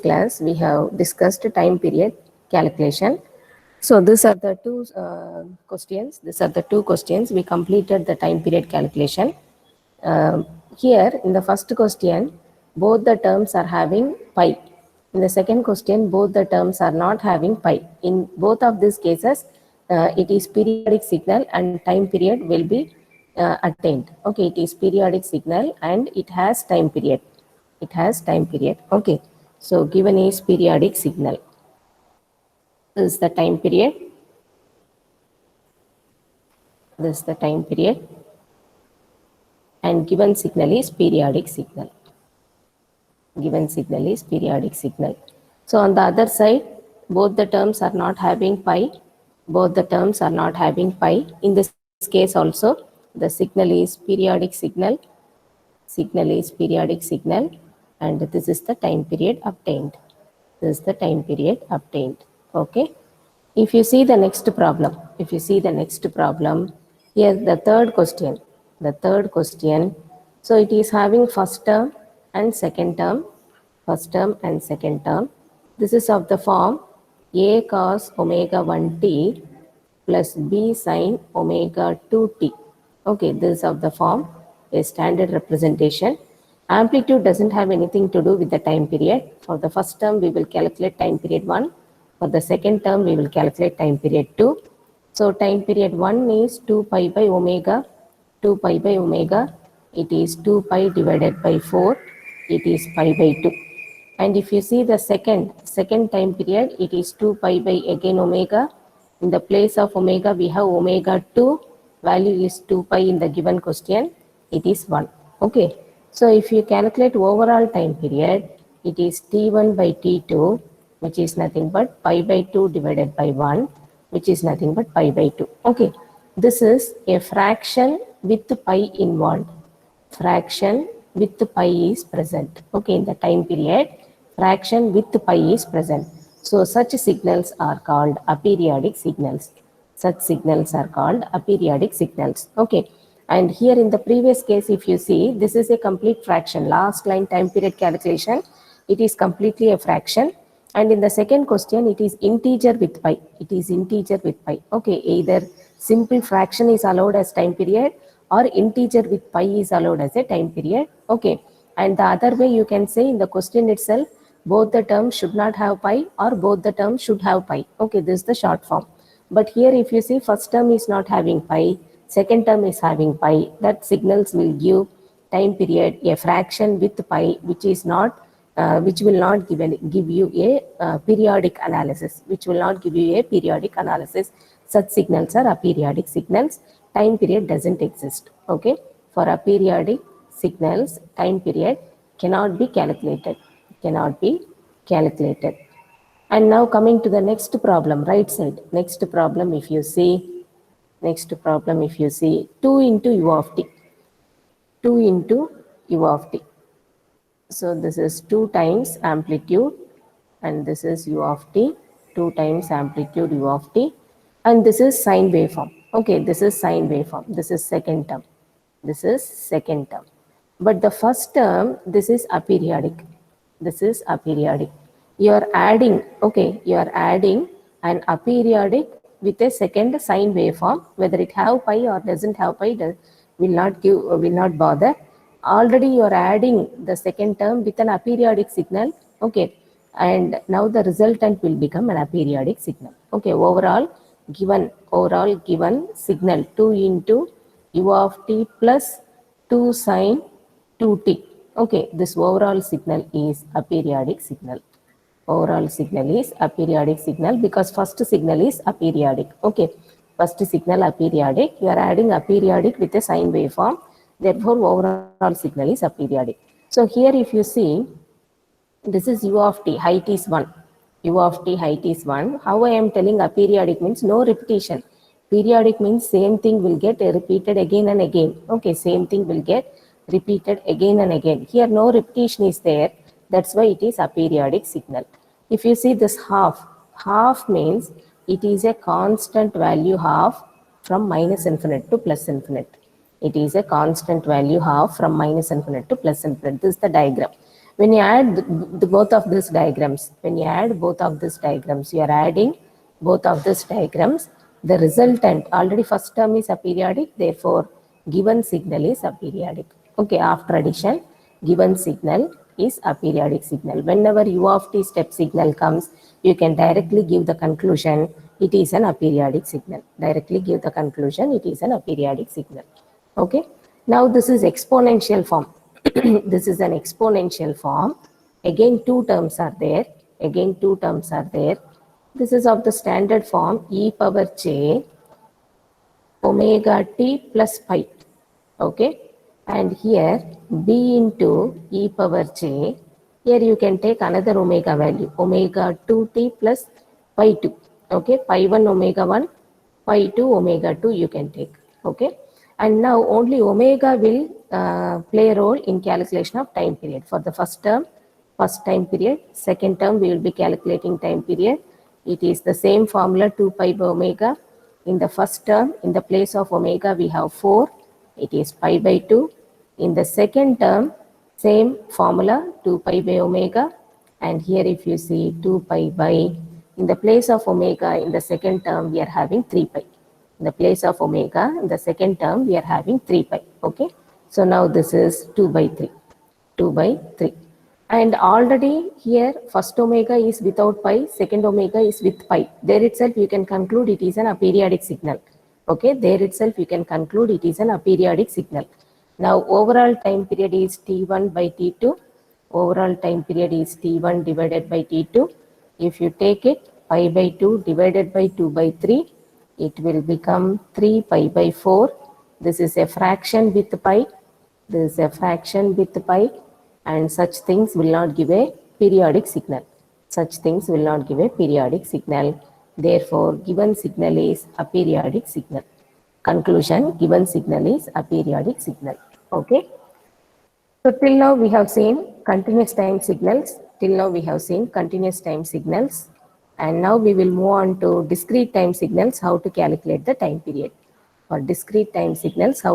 class, we have discussed time period calculation. So these are the two questions. These are the two questions. We completed the time period calculation. Here in the first question, both the terms are having pi. In the second question, both the terms are not having pi. In both of these cases, it is periodic signal and time period will be attained. Okay, it is periodic signal and it has time period. It has time period. Okay, so given is periodic signal. This is the time period. This is the time period. And given signal is periodic signal. Given signal is periodic signal. So on the other side, both the terms are not having pi. Both the terms are not having pi. In this case also, the signal is periodic signal. Signal is periodic signal. And this is the time period obtained. This is the time period obtained. Okay. If you see the next problem, here the third question, so it is having first term and second term, This is of the form a cos omega 1t plus b sin omega 2t. Okay, this is of the form a standard representation. Amplitude doesn't have anything to do with the time period. For the first term, we will calculate time period 1. For the second term, we will calculate time period 2. So time period 1 is 2 pi by omega. It is 2 pi divided by 4. It is pi by 2. And if you see the second time period, it is 2 pi by again omega. In the place of omega, we have omega 2. Value is 2 pi in the given question. It is 1. Okay. So if you calculate overall time period, it is T1 by T2, which is nothing but pi by 2 divided by 1, which is nothing but pi by 2. Okay. This is a fraction with pi involved. Fraction with pi is present. Okay. In the time period, fraction with pi is present. So such signals are called aperiodic signals. Such signals are called aperiodic signals. Okay. And here in the previous case, if you see, this is a complete fraction. Last line time period calculation, it is completely a fraction. And in the second question, it is integer with pi. It is integer with pi. Okay, either simple fraction is allowed as time period or integer with pi is allowed as a time period. Okay. And the other way you can say in the question itself, both the terms should not have pi or both the terms should have pi. Okay, this is the short form. But here if you see first term is not having pi, second term is having pi, that signals will give time period a fraction with pi, which is not, which will not give you a periodic analysis, Such signals are aperiodic signals. Time period doesn't exist. Okay, for aperiodic signals, time period cannot be calculated. And now coming to the next problem, right side. Next problem, if you see 2 into u of t. 2 into u of t. So this is 2 times amplitude and this is u of t, 2 times amplitude u of t, and this is sine waveform. Okay, this is sine waveform. This is second term. But the first term, this is aperiodic. You are adding, okay, you are adding an aperiodic with a second sine waveform. Whether it have pi or doesn't have pi will not bother. Already you are adding the second term with an aperiodic signal. Okay, and now the resultant will become an aperiodic signal. Okay, overall given signal 2 into u of t plus 2 sine 2t. Okay, this overall signal is aperiodic signal. Because first signal is aperiodic. Okay, first signal aperiodic. You are adding aperiodic with a sine waveform. Therefore, overall signal is aperiodic. So here if you see, this is u of t, height is 1. How I am telling aperiodic means no repetition. Periodic means same thing will get repeated again and again. Okay, same thing will get repeated again and again. Here no repetition is there. That's why it is aperiodic signal. If you see this half means it is a constant value half from minus infinite to plus infinite. It is a constant value half from minus infinite to plus infinite. This is the diagram. When you add both of these diagrams, you are adding both of these diagrams, the resultant, already first term is aperiodic, therefore given signal is aperiodic. Okay, after addition, given signal is aperiodic signal. Whenever u of t step signal comes, you can directly give the conclusion it is an aperiodic signal. Directly give the conclusion it is an aperiodic signal. Okay, now this is exponential form. This is an exponential form. Again, two terms are there. This is of the standard form e power j omega t plus pi. Okay, and here b into e power j. Here you can take another omega value, omega 2t plus pi 2. Okay, pi 1 omega 1, pi 2 omega 2 you can take. Okay, and now only omega will play a role in calculation of time period. For the first time period, second term we will be calculating time period. It is the same formula 2 pi by omega. In the first term, in the place of omega we have 4, it is pi by 2. In the second term, same formula 2 pi by omega, and here if you see 2 pi by, in the place of omega in the second term we are having 3 pi. In the place of omega in the second term we are having 3 pi. Okay, so now this is 2 by 3, and already here first omega is without pi, second omega is with pi. There itself you can conclude it is an aperiodic signal. Okay, there itself you can conclude it is an aperiodic signal. Now overall time period is t1 by t2. Overall time period is t1 divided by t2. If you take it, pi by 2 divided by 2 by 3, it will become 3 pi by 4. This is a fraction with pi. And such things will not give a periodic signal. Therefore, given signal is aperiodic signal. Conclusion, given signal is aperiodic signal. Okay. So till now we have seen continuous time signals. And now we will move on to discrete time signals, how to calculate the time period. For discrete time signals, how to